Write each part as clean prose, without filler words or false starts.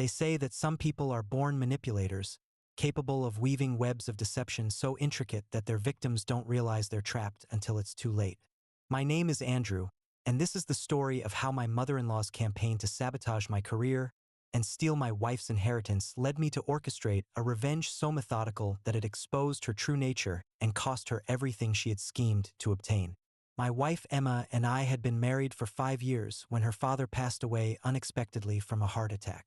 They say that some people are born manipulators, capable of weaving webs of deception so intricate that their victims don't realize they're trapped until it's too late. My name is Andrew, and this is the story of how my mother-in-law's campaign to sabotage my career and steal my wife's inheritance led me to orchestrate a revenge so methodical that it exposed her true nature and cost her everything she had schemed to obtain. My wife Emma and I had been married for 5 years when her father passed away unexpectedly from a heart attack.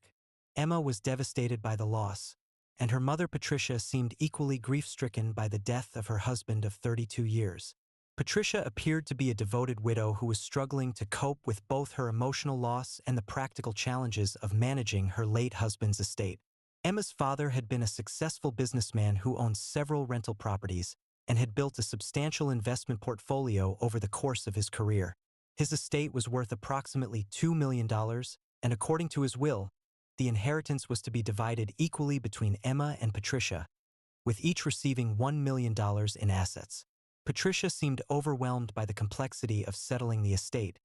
Emma was devastated by the loss, and her mother Patricia seemed equally grief-stricken by the death of her husband of 32 years. Patricia appeared to be a devoted widow who was struggling to cope with both her emotional loss and the practical challenges of managing her late husband's estate. Emma's father had been a successful businessman who owned several rental properties and had built a substantial investment portfolio over the course of his career. His estate was worth approximately $2 million, and according to his will, the inheritance was to be divided equally between Emma and Patricia, with each receiving $1 million in assets. Patricia seemed overwhelmed by the complexity of settling the estate,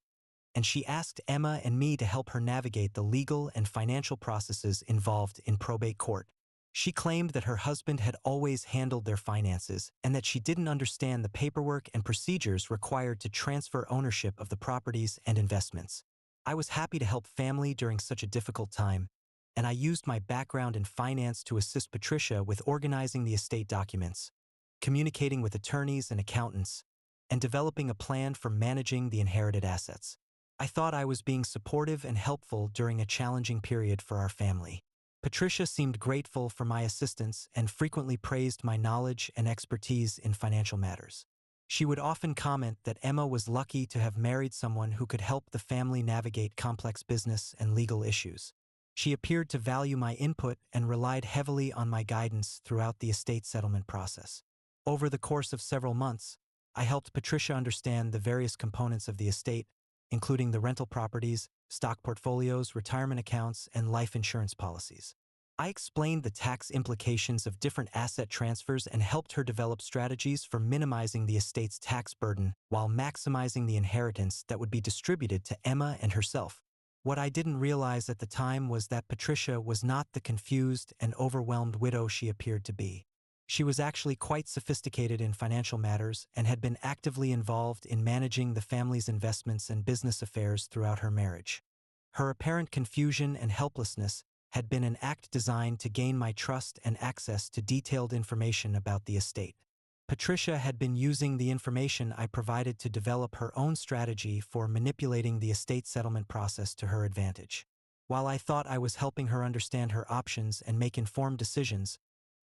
and she asked Emma and me to help her navigate the legal and financial processes involved in probate court. She claimed that her husband had always handled their finances and that she didn't understand the paperwork and procedures required to transfer ownership of the properties and investments. I was happy to help family during such a difficult time, and I used my background in finance to assist Patricia with organizing the estate documents, communicating with attorneys and accountants, and developing a plan for managing the inherited assets. I thought I was being supportive and helpful during a challenging period for our family. Patricia seemed grateful for my assistance and frequently praised my knowledge and expertise in financial matters. She would often comment that Emma was lucky to have married someone who could help the family navigate complex business and legal issues. She appeared to value my input and relied heavily on my guidance throughout the estate settlement process. Over the course of several months, I helped Patricia understand the various components of the estate, including the rental properties, stock portfolios, retirement accounts, and life insurance policies. I explained the tax implications of different asset transfers and helped her develop strategies for minimizing the estate's tax burden while maximizing the inheritance that would be distributed to Emma and herself. What I didn't realize at the time was that Patricia was not the confused and overwhelmed widow she appeared to be. She was actually quite sophisticated in financial matters and had been actively involved in managing the family's investments and business affairs throughout her marriage. Her apparent confusion and helplessness had been an act designed to gain my trust and access to detailed information about the estate. Patricia had been using the information I provided to develop her own strategy for manipulating the estate settlement process to her advantage. While I thought I was helping her understand her options and make informed decisions,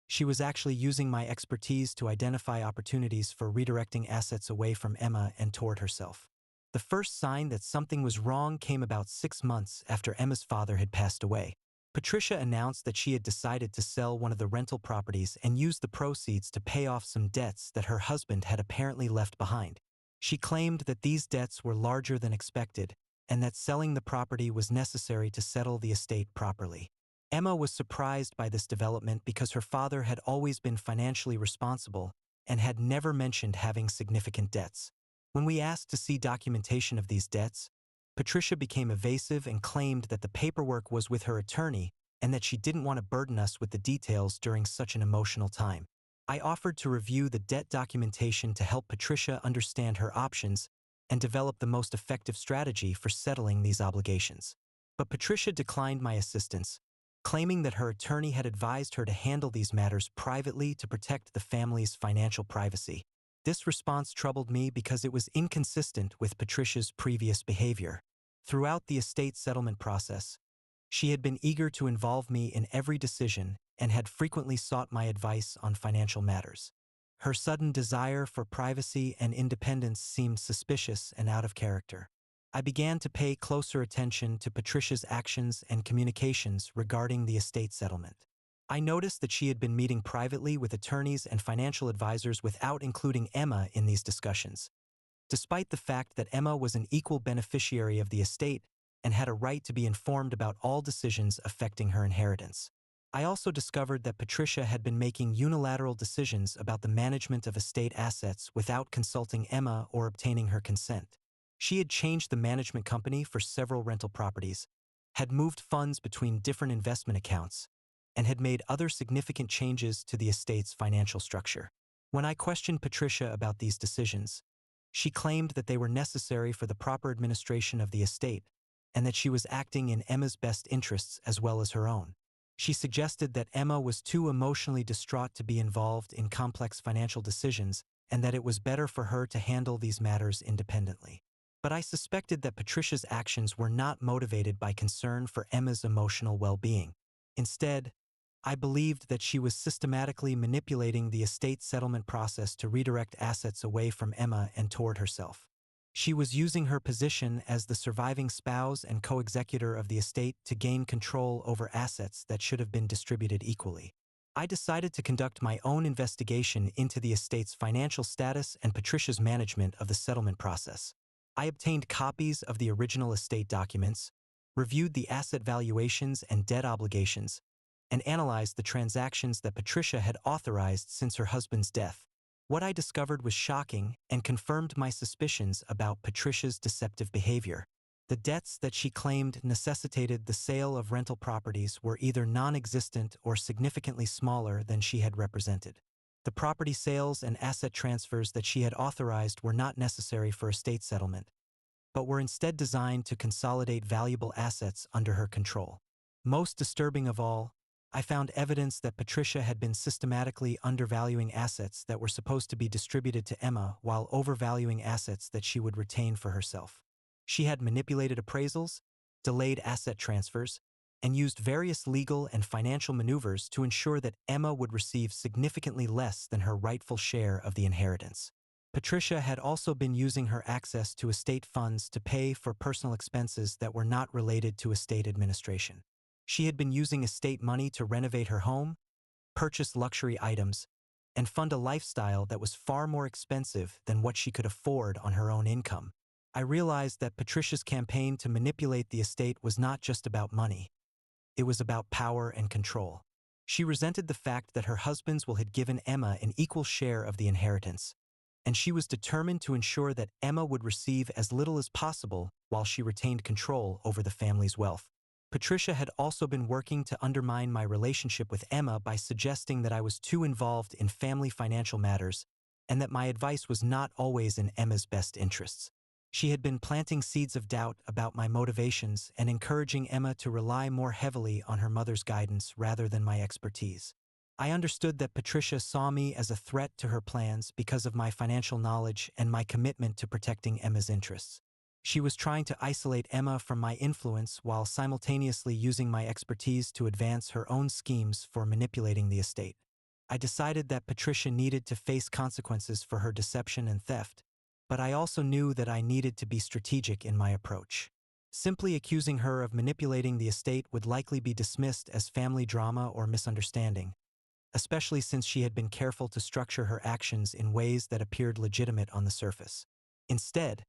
she was actually using my expertise to identify opportunities for redirecting assets away from Emma and toward herself. The first sign that something was wrong came about 6 months after Emma's father had passed away. Patricia announced that she had decided to sell one of the rental properties and use the proceeds to pay off some debts that her husband had apparently left behind. She claimed that these debts were larger than expected and that selling the property was necessary to settle the estate properly. Emma was surprised by this development because her father had always been financially responsible and had never mentioned having significant debts. When we asked to see documentation of these debts, Patricia became evasive and claimed that the paperwork was with her attorney and that she didn't want to burden us with the details during such an emotional time. I offered to review the debt documentation to help Patricia understand her options and develop the most effective strategy for settling these obligations. But Patricia declined my assistance, claiming that her attorney had advised her to handle these matters privately to protect the family's financial privacy. This response troubled me because it was inconsistent with Patricia's previous behavior. Throughout the estate settlement process, she had been eager to involve me in every decision and had frequently sought my advice on financial matters. Her sudden desire for privacy and independence seemed suspicious and out of character. I began to pay closer attention to Patricia's actions and communications regarding the estate settlement. I noticed that she had been meeting privately with attorneys and financial advisors without including Emma in these discussions. Despite the fact that Emma was an equal beneficiary of the estate and had a right to be informed about all decisions affecting her inheritance. I also discovered that Patricia had been making unilateral decisions about the management of estate assets without consulting Emma or obtaining her consent. She had changed the management company for several rental properties, had moved funds between different investment accounts, and had made other significant changes to the estate's financial structure. When I questioned Patricia about these decisions, she claimed that they were necessary for the proper administration of the estate and that she was acting in Emma's best interests as well as her own. She suggested that Emma was too emotionally distraught to be involved in complex financial decisions and that it was better for her to handle these matters independently. But I suspected that Patricia's actions were not motivated by concern for Emma's emotional well-being. Instead, I believed that she was systematically manipulating the estate settlement process to redirect assets away from Emma and toward herself. She was using her position as the surviving spouse and co-executor of the estate to gain control over assets that should have been distributed equally. I decided to conduct my own investigation into the estate's financial status and Patricia's management of the settlement process. I obtained copies of the original estate documents, reviewed the asset valuations and debt obligations, and analyzed the transactions that Patricia had authorized since her husband's death. What I discovered was shocking and confirmed my suspicions about Patricia's deceptive behavior. The debts that she claimed necessitated the sale of rental properties were either non-existent or significantly smaller than she had represented. The property sales and asset transfers that she had authorized were not necessary for estate settlement, but were instead designed to consolidate valuable assets under her control. Most disturbing of all, I found evidence that Patricia had been systematically undervaluing assets that were supposed to be distributed to Emma while overvaluing assets that she would retain for herself. She had manipulated appraisals, delayed asset transfers, and used various legal and financial maneuvers to ensure that Emma would receive significantly less than her rightful share of the inheritance. Patricia had also been using her access to estate funds to pay for personal expenses that were not related to estate administration. She had been using estate money to renovate her home, purchase luxury items, and fund a lifestyle that was far more expensive than what she could afford on her own income. I realized that Patricia's campaign to manipulate the estate was not just about money. It was about power and control. She resented the fact that her husband's will had given Emma an equal share of the inheritance, and she was determined to ensure that Emma would receive as little as possible while she retained control over the family's wealth. Patricia had also been working to undermine my relationship with Emma by suggesting that I was too involved in family financial matters and that my advice was not always in Emma's best interests. She had been planting seeds of doubt about my motivations and encouraging Emma to rely more heavily on her mother's guidance rather than my expertise. I understood that Patricia saw me as a threat to her plans because of my financial knowledge and my commitment to protecting Emma's interests. She was trying to isolate Emma from my influence while simultaneously using my expertise to advance her own schemes for manipulating the estate. I decided that Patricia needed to face consequences for her deception and theft, but I also knew that I needed to be strategic in my approach. Simply accusing her of manipulating the estate would likely be dismissed as family drama or misunderstanding, especially since she had been careful to structure her actions in ways that appeared legitimate on the surface. Instead,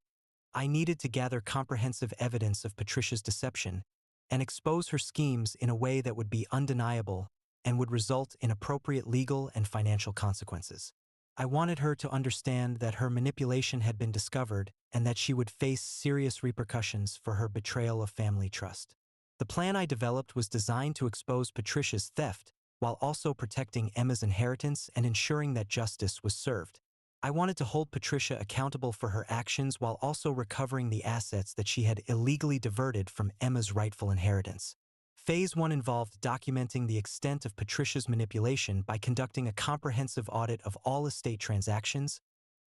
I needed to gather comprehensive evidence of Patricia's deception and expose her schemes in a way that would be undeniable and would result in appropriate legal and financial consequences. I wanted her to understand that her manipulation had been discovered and that she would face serious repercussions for her betrayal of family trust. The plan I developed was designed to expose Patricia's theft while also protecting Emma's inheritance and ensuring that justice was served. I wanted to hold Patricia accountable for her actions while also recovering the assets that she had illegally diverted from Emma's rightful inheritance. Phase 1 involved documenting the extent of Patricia's manipulation by conducting a comprehensive audit of all estate transactions,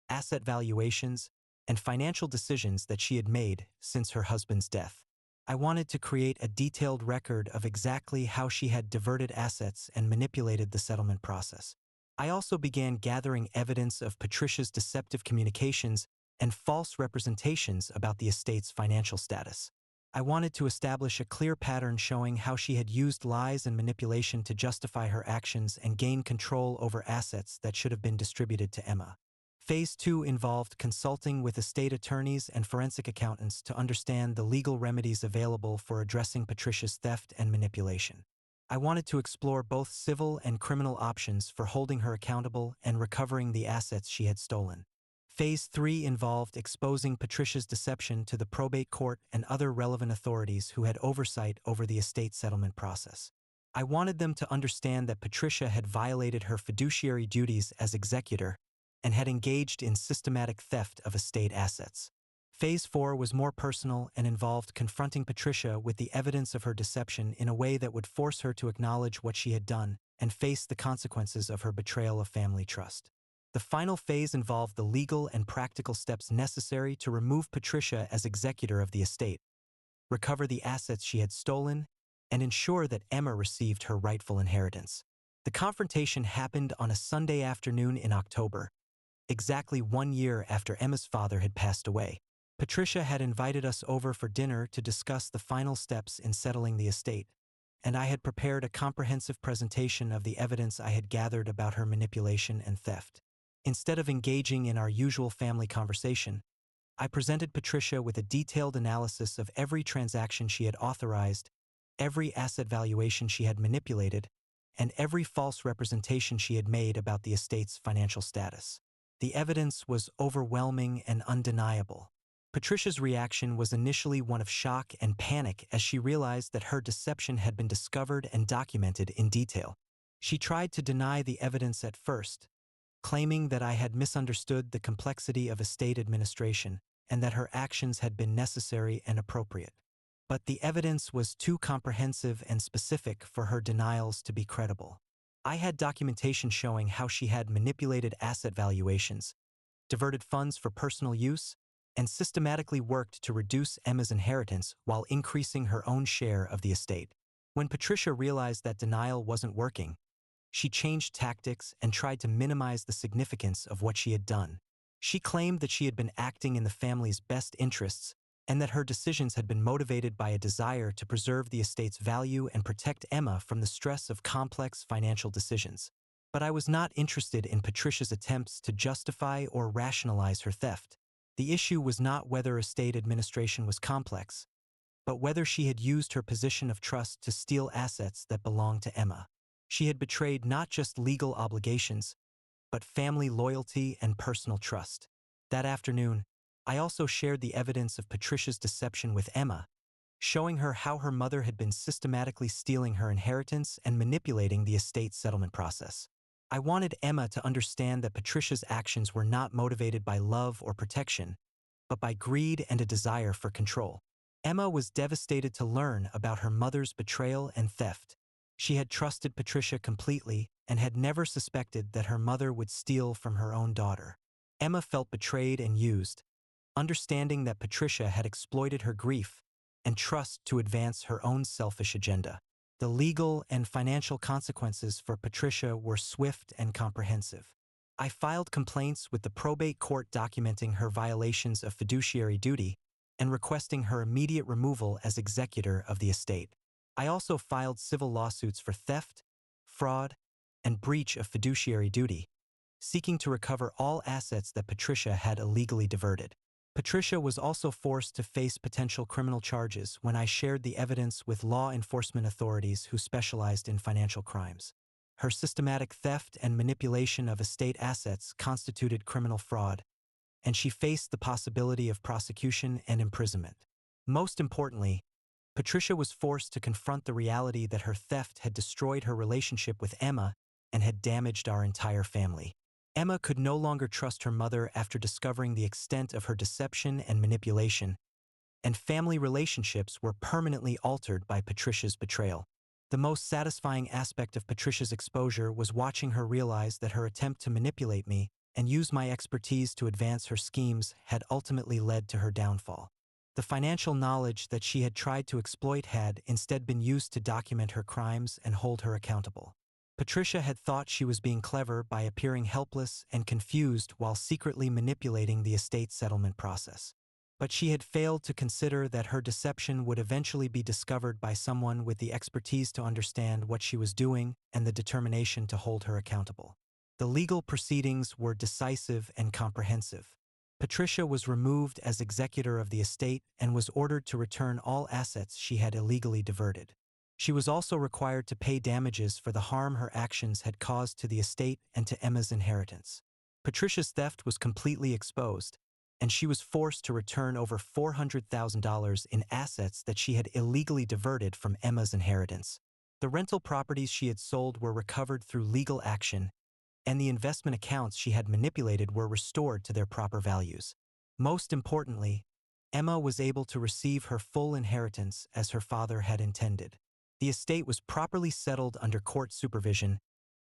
asset valuations, and financial decisions that she had made since her husband's death. I wanted to create a detailed record of exactly how she had diverted assets and manipulated the settlement process. I also began gathering evidence of Patricia's deceptive communications and false representations about the estate's financial status. I wanted to establish a clear pattern showing how she had used lies and manipulation to justify her actions and gain control over assets that should have been distributed to Emma. Phase 2 involved consulting with estate attorneys and forensic accountants to understand the legal remedies available for addressing Patricia's theft and manipulation. I wanted to explore both civil and criminal options for holding her accountable and recovering the assets she had stolen. Phase 3 involved exposing Patricia's deception to the probate court and other relevant authorities who had oversight over the estate settlement process. I wanted them to understand that Patricia had violated her fiduciary duties as executor and had engaged in systematic theft of estate assets. Phase 4 was more personal and involved confronting Patricia with the evidence of her deception in a way that would force her to acknowledge what she had done and face the consequences of her betrayal of family trust. The final phase involved the legal and practical steps necessary to remove Patricia as executor of the estate, recover the assets she had stolen, and ensure that Emma received her rightful inheritance. The confrontation happened on a Sunday afternoon in October, exactly 1 year after Emma's father had passed away. Patricia had invited us over for dinner to discuss the final steps in settling the estate, and I had prepared a comprehensive presentation of the evidence I had gathered about her manipulation and theft. Instead of engaging in our usual family conversation, I presented Patricia with a detailed analysis of every transaction she had authorized, every asset valuation she had manipulated, and every false representation she had made about the estate's financial status. The evidence was overwhelming and undeniable. Patricia's reaction was initially one of shock and panic as she realized that her deception had been discovered and documented in detail. She tried to deny the evidence at first, claiming that I had misunderstood the complexity of estate administration and that her actions had been necessary and appropriate. But the evidence was too comprehensive and specific for her denials to be credible. I had documentation showing how she had manipulated asset valuations, diverted funds for personal use, and systematically worked to reduce Emma's inheritance while increasing her own share of the estate. When Patricia realized that denial wasn't working, she changed tactics and tried to minimize the significance of what she had done. She claimed that she had been acting in the family's best interests and that her decisions had been motivated by a desire to preserve the estate's value and protect Emma from the stress of complex financial decisions. But I was not interested in Patricia's attempts to justify or rationalize her theft. The issue was not whether estate administration was complex, but whether she had used her position of trust to steal assets that belonged to Emma. She had betrayed not just legal obligations, but family loyalty and personal trust. That afternoon, I also shared the evidence of Patricia's deception with Emma, showing her how her mother had been systematically stealing her inheritance and manipulating the estate settlement process. I wanted Emma to understand that Patricia's actions were not motivated by love or protection, but by greed and a desire for control. Emma was devastated to learn about her mother's betrayal and theft. She had trusted Patricia completely and had never suspected that her mother would steal from her own daughter. Emma felt betrayed and used, understanding that Patricia had exploited her grief and trust to advance her own selfish agenda. The legal and financial consequences for Patricia were swift and comprehensive. I filed complaints with the probate court documenting her violations of fiduciary duty and requesting her immediate removal as executor of the estate. I also filed civil lawsuits for theft, fraud, and breach of fiduciary duty, seeking to recover all assets that Patricia had illegally diverted. Patricia was also forced to face potential criminal charges when I shared the evidence with law enforcement authorities who specialized in financial crimes. Her systematic theft and manipulation of estate assets constituted criminal fraud, and she faced the possibility of prosecution and imprisonment. Most importantly, Patricia was forced to confront the reality that her theft had destroyed her relationship with Emma and had damaged our entire family. Emma could no longer trust her mother after discovering the extent of her deception and manipulation, and family relationships were permanently altered by Patricia's betrayal. The most satisfying aspect of Patricia's exposure was watching her realize that her attempt to manipulate me and use my expertise to advance her schemes had ultimately led to her downfall. The financial knowledge that she had tried to exploit had instead been used to document her crimes and hold her accountable. Patricia had thought she was being clever by appearing helpless and confused while secretly manipulating the estate settlement process. But she had failed to consider that her deception would eventually be discovered by someone with the expertise to understand what she was doing and the determination to hold her accountable. The legal proceedings were decisive and comprehensive. Patricia was removed as executor of the estate and was ordered to return all assets she had illegally diverted. She was also required to pay damages for the harm her actions had caused to the estate and to Emma's inheritance. Patricia's theft was completely exposed, and she was forced to return over $400,000 in assets that she had illegally diverted from Emma's inheritance. The rental properties she had sold were recovered through legal action, and the investment accounts she had manipulated were restored to their proper values. Most importantly, Emma was able to receive her full inheritance as her father had intended. The estate was properly settled under court supervision,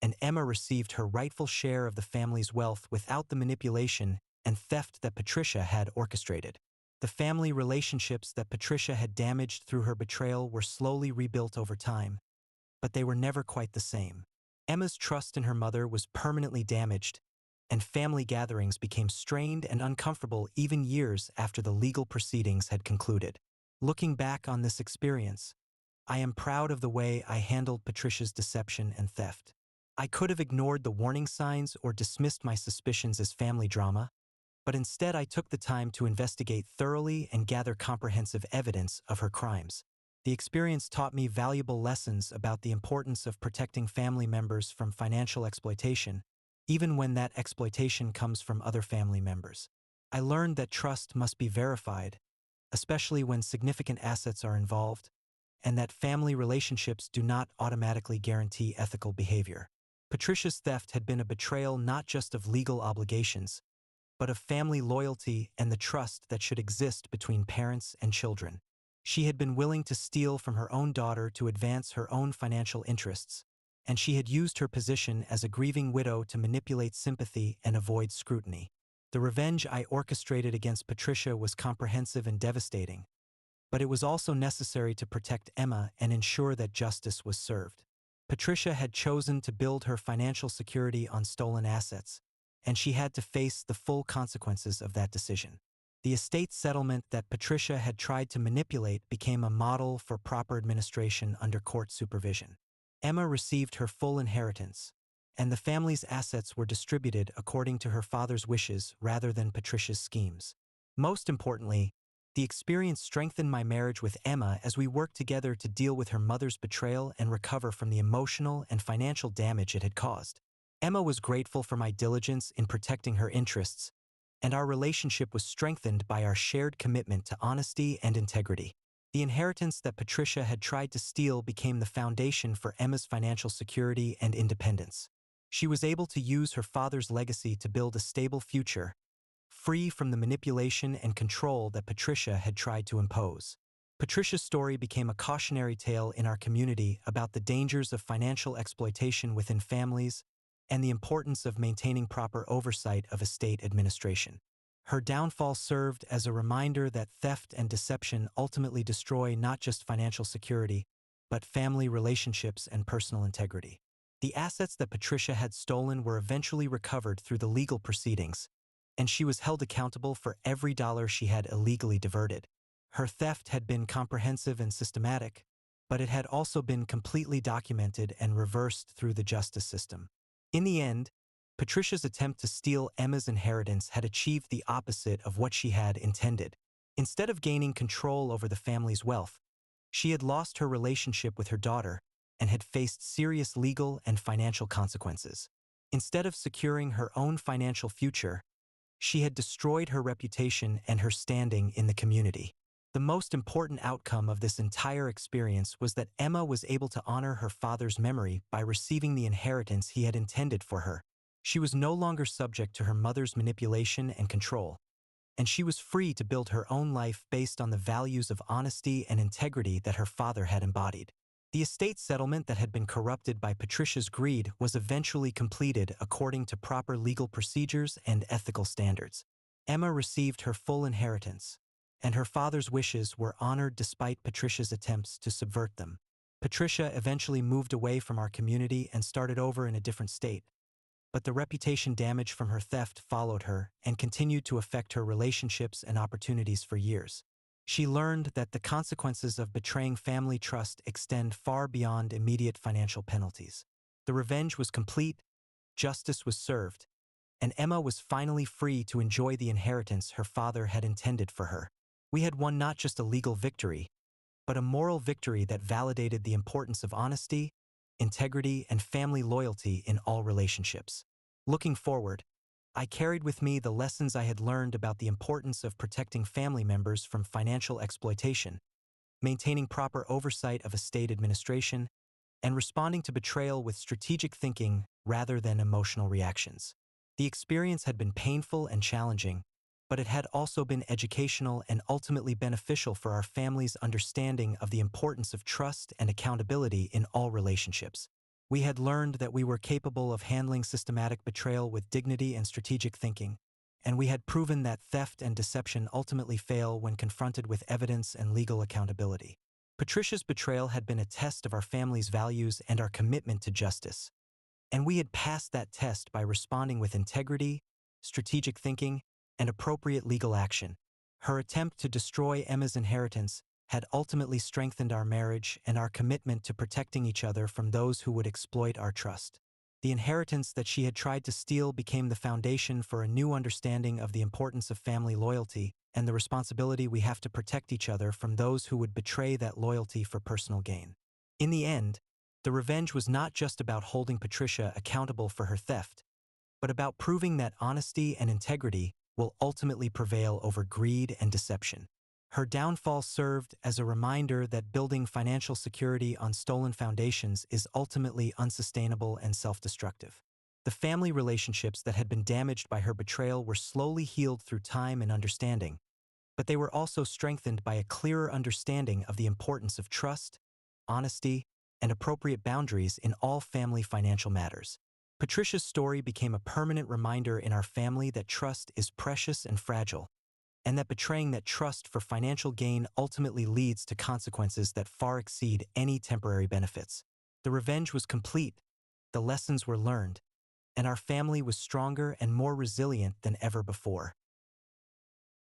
and Emma received her rightful share of the family's wealth without the manipulation and theft that Patricia had orchestrated. The family relationships that Patricia had damaged through her betrayal were slowly rebuilt over time, but they were never quite the same. Emma's trust in her mother was permanently damaged, and family gatherings became strained and uncomfortable even years after the legal proceedings had concluded. Looking back on this experience, I am proud of the way I handled Patricia's deception and theft. I could have ignored the warning signs or dismissed my suspicions as family drama, but instead I took the time to investigate thoroughly and gather comprehensive evidence of her crimes. The experience taught me valuable lessons about the importance of protecting family members from financial exploitation, even when that exploitation comes from other family members. I learned that trust must be verified, especially when significant assets are involved, and that family relationships do not automatically guarantee ethical behavior. Patricia's theft had been a betrayal not just of legal obligations, but of family loyalty and the trust that should exist between parents and children. She had been willing to steal from her own daughter to advance her own financial interests, and she had used her position as a grieving widow to manipulate sympathy and avoid scrutiny. The revenge I orchestrated against Patricia was comprehensive and devastating, but it was also necessary to protect Emma and ensure that justice was served. Patricia had chosen to build her financial security on stolen assets, and she had to face the full consequences of that decision. The estate settlement that Patricia had tried to manipulate became a model for proper administration under court supervision. Emma received her full inheritance, and the family's assets were distributed according to her father's wishes rather than Patricia's schemes. Most importantly, the experience strengthened my marriage with Emma as we worked together to deal with her mother's betrayal and recover from the emotional and financial damage it had caused. Emma was grateful for my diligence in protecting her interests, and our relationship was strengthened by our shared commitment to honesty and integrity. The inheritance that Patricia had tried to steal became the foundation for Emma's financial security and independence. She was able to use her father's legacy to build a stable future, free from the manipulation and control that Patricia had tried to impose. Patricia's story became a cautionary tale in our community about the dangers of financial exploitation within families and the importance of maintaining proper oversight of estate administration. Her downfall served as a reminder that theft and deception ultimately destroy not just financial security, but family relationships and personal integrity. The assets that Patricia had stolen were eventually recovered through the legal proceedings, and she was held accountable for every dollar she had illegally diverted. Her theft had been comprehensive and systematic, but it had also been completely documented and reversed through the justice system. In the end, Patricia's attempt to steal Emma's inheritance had achieved the opposite of what she had intended. Instead of gaining control over the family's wealth, she had lost her relationship with her daughter and had faced serious legal and financial consequences. Instead of securing her own financial future, she had destroyed her reputation and her standing in the community. The most important outcome of this entire experience was that Emma was able to honor her father's memory by receiving the inheritance he had intended for her. She was no longer subject to her mother's manipulation and control, and she was free to build her own life based on the values of honesty and integrity that her father had embodied. The estate settlement that had been corrupted by Patricia's greed was eventually completed according to proper legal procedures and ethical standards. Emma received her full inheritance, and her father's wishes were honored despite Patricia's attempts to subvert them. Patricia eventually moved away from our community and started over in a different state, but the reputation damage from her theft followed her and continued to affect her relationships and opportunities for years. She learned that the consequences of betraying family trust extend far beyond immediate financial penalties. The revenge was complete, justice was served, and Emma was finally free to enjoy the inheritance her father had intended for her. We had won not just a legal victory, but a moral victory that validated the importance of honesty, integrity, and family loyalty in all relationships. Looking forward, I carried with me the lessons I had learned about the importance of protecting family members from financial exploitation, maintaining proper oversight of estate administration, and responding to betrayal with strategic thinking rather than emotional reactions. The experience had been painful and challenging, but it had also been educational and ultimately beneficial for our family's understanding of the importance of trust and accountability in all relationships. We had learned that we were capable of handling systematic betrayal with dignity and strategic thinking, and we had proven that theft and deception ultimately fail when confronted with evidence and legal accountability. Patricia's betrayal had been a test of our family's values and our commitment to justice, and we had passed that test by responding with integrity, strategic thinking, and appropriate legal action. Her attempt to destroy Emma's inheritance had ultimately strengthened our marriage and our commitment to protecting each other from those who would exploit our trust. The inheritance that she had tried to steal became the foundation for a new understanding of the importance of family loyalty and the responsibility we have to protect each other from those who would betray that loyalty for personal gain. In the end, the revenge was not just about holding Patricia accountable for her theft, but about proving that honesty and integrity will ultimately prevail over greed and deception. Her downfall served as a reminder that building financial security on stolen foundations is ultimately unsustainable and self-destructive. The family relationships that had been damaged by her betrayal were slowly healed through time and understanding, but they were also strengthened by a clearer understanding of the importance of trust, honesty, and appropriate boundaries in all family financial matters. Patricia's story became a permanent reminder in our family that trust is precious and fragile, and that betraying that trust for financial gain ultimately leads to consequences that far exceed any temporary benefits. The revenge was complete, the lessons were learned, and our family was stronger and more resilient than ever before.